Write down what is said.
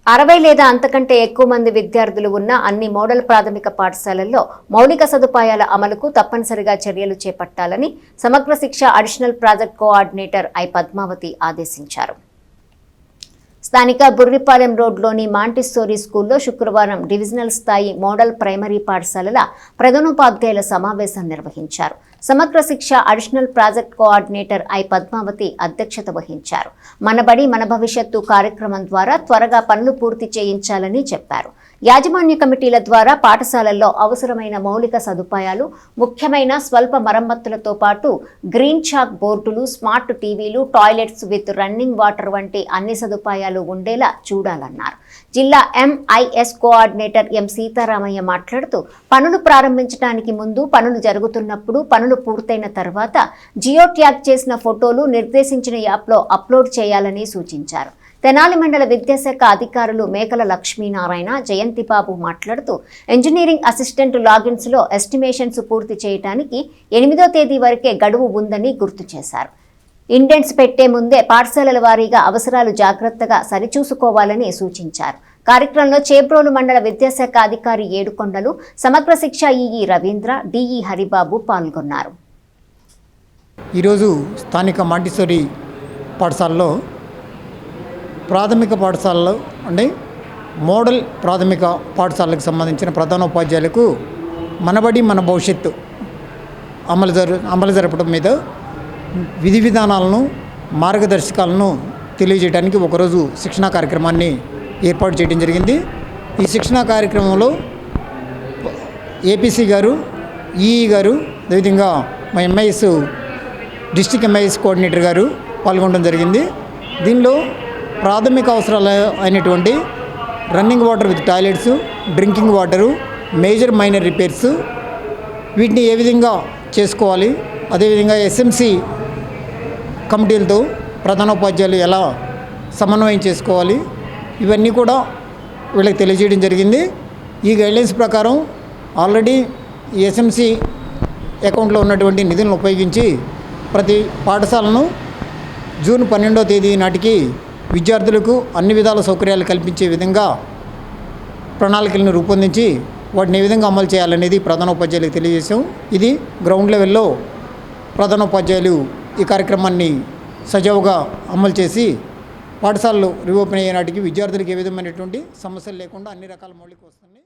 60 లేదా అంతకంటే ఎక్కువ మంది విద్యార్థులు ఉన్న అన్ని మోడల్ ప్రాథమిక పాఠశాలల్లో మౌలిక సదుపాయాల అమలుకు తప్పనిసరిగా చర్యలు చేపట్టాలని Samagra Shiksha additional project coordinator I Padmavathi ఆదేశించారు. స్థానిక బుర్రిపాలెం రోడ్లోని మాంటిస్సోరీ స్కూల్లో శుక్రవారం డివిజనల్ స్థాయి మోడల్ ప్రైమరీ పాఠశాలల ప్రధానోపాధ్యాయుల సమావేశం నిర్వహించారు. Samagra Shiksha additional project coordinator I Padmavathi అధ్యక్షత వహించారు. మనబడి మన భవిష్యత్తు కార్యక్రమం ద్వారా త్వరగా పనులు పూర్తి చేయించాలని చెప్పారు. యాజమాన్య కమిటీల ద్వారా పాఠశాలల్లో అవసరమైన మౌలిక సదుపాయాలు, ముఖ్యమైన స్వల్ప మరమ్మతులతో పాటు గ్రీన్ చాక్ బోర్డులు, స్మార్ట్ టీవీలు, టాయిలెట్స్ విత్ రన్నింగ్ వాటర్ వంటి అన్ని సదుపాయాలు ఉండేలా చూడాలన్నారు. జిల్లా ఎంఐఎస్ కోఆర్డినేటర్ ఎం సీతారామయ్య మాట్లాడుతూ పనులు ప్రారంభించడానికి ముందు, పనులు జరుగుతున్నప్పుడు, పనులు పూర్తయిన తర్వాత జియో ట్యాగ్ చేసిన ఫోటోలు నిర్దేశించిన యాప్లో అప్లోడ్ చేయాలని సూచించారు. తెనాలి మండల విద్యాశాఖ అధికారులు మేకల లక్ష్మీనారాయణ, జయంతిబాబు మాట్లాడుతూ ఇంజనీరింగ్ అసిస్టెంట్ లాగిన్స్ లో ఎస్టిమేషన్స్ పూర్తి చేయడానికి 8వ తేదీ వరకే గడువు ఉందని గుర్తు చేశారు. ఇండెంట్స్ పెట్టే ముందే పాఠశాలల వారీగా అవసరాలు జాగ్రత్తగా సరిచూసుకోవాలని సూచించారు. కార్యక్రమంలో చేబ్రోలు మండల విద్యాశాఖ అధికారి ఏడుకొండలు, సమగ్ర శిక్ష ఈఈ రవీంద్ర, డిఈ హరిబాబు పాల్గొన్నారు. ఈరోజు స్థానిక మాంటిసోరీ పాఠశాలలో ప్రాథమిక పాఠశాలలో అంటే మోడల్ ప్రాథమిక పాఠశాలకు సంబంధించిన ప్రధానోపాధ్యాయులకు మనబడి మన భవిష్యత్తు అమలు జరపడం మీద విధి విధానాలను, మార్గదర్శకాలను తెలియజేయడానికి ఒకరోజు శిక్షణా కార్యక్రమాన్ని ఏర్పాటు చేయడం జరిగింది. ఈ శిక్షణా కార్యక్రమంలో ఏపీసీ గారు, ఈఈ గారు, అదేవిధంగా మా ఎంఐఎస్ డిస్ట్రిక్ట్ ఎంఐఎస్ కోఆర్డినేటర్ గారు పాల్గొనడం జరిగింది. దీనిలో ప్రాథమిక అవసరాలు అయినటువంటి running water with toilets, drinking water, major minor repairs, వీటిని ఏ విధంగా చేసుకోవాలి, అదేవిధంగా ఎస్ఎంసి కమిటీలతో ప్రధానోపాధ్యాయులు ఎలా సమన్వయం చేసుకోవాలి, ఇవన్నీ కూడా వీళ్ళకి తెలియజేయడం జరిగింది. ఈ గైడ్లైన్స్ ప్రకారం ఆల్రెడీ ఎస్ఎంసి అకౌంట్లో ఉన్నటువంటి నిధులను ఉపయోగించి ప్రతి పాఠశాలను జూన్ 12వ తేదీ నాటికి విద్యార్థులకు అన్ని విధాల సౌకర్యాలు కల్పించే విధంగా ప్రణాళికలను రూపొందించి వాటిని ఏ విధంగా అమలు చేయాలనేది ప్రధానోపాధ్యాయులకు తెలియజేశాం. ఇది గ్రౌండ్ లెవెల్లో ప్రధానోపాధ్యాయులు ఈ కార్యక్రమాన్ని సజావుగా అమలు చేసి పాఠశాలలు రీఓపెన్ అయ్యే నాటికి విద్యార్థులకు ఏ విధమైనటువంటి సమస్యలు లేకుండా అన్ని రకాల మౌలిక వసతుల్ని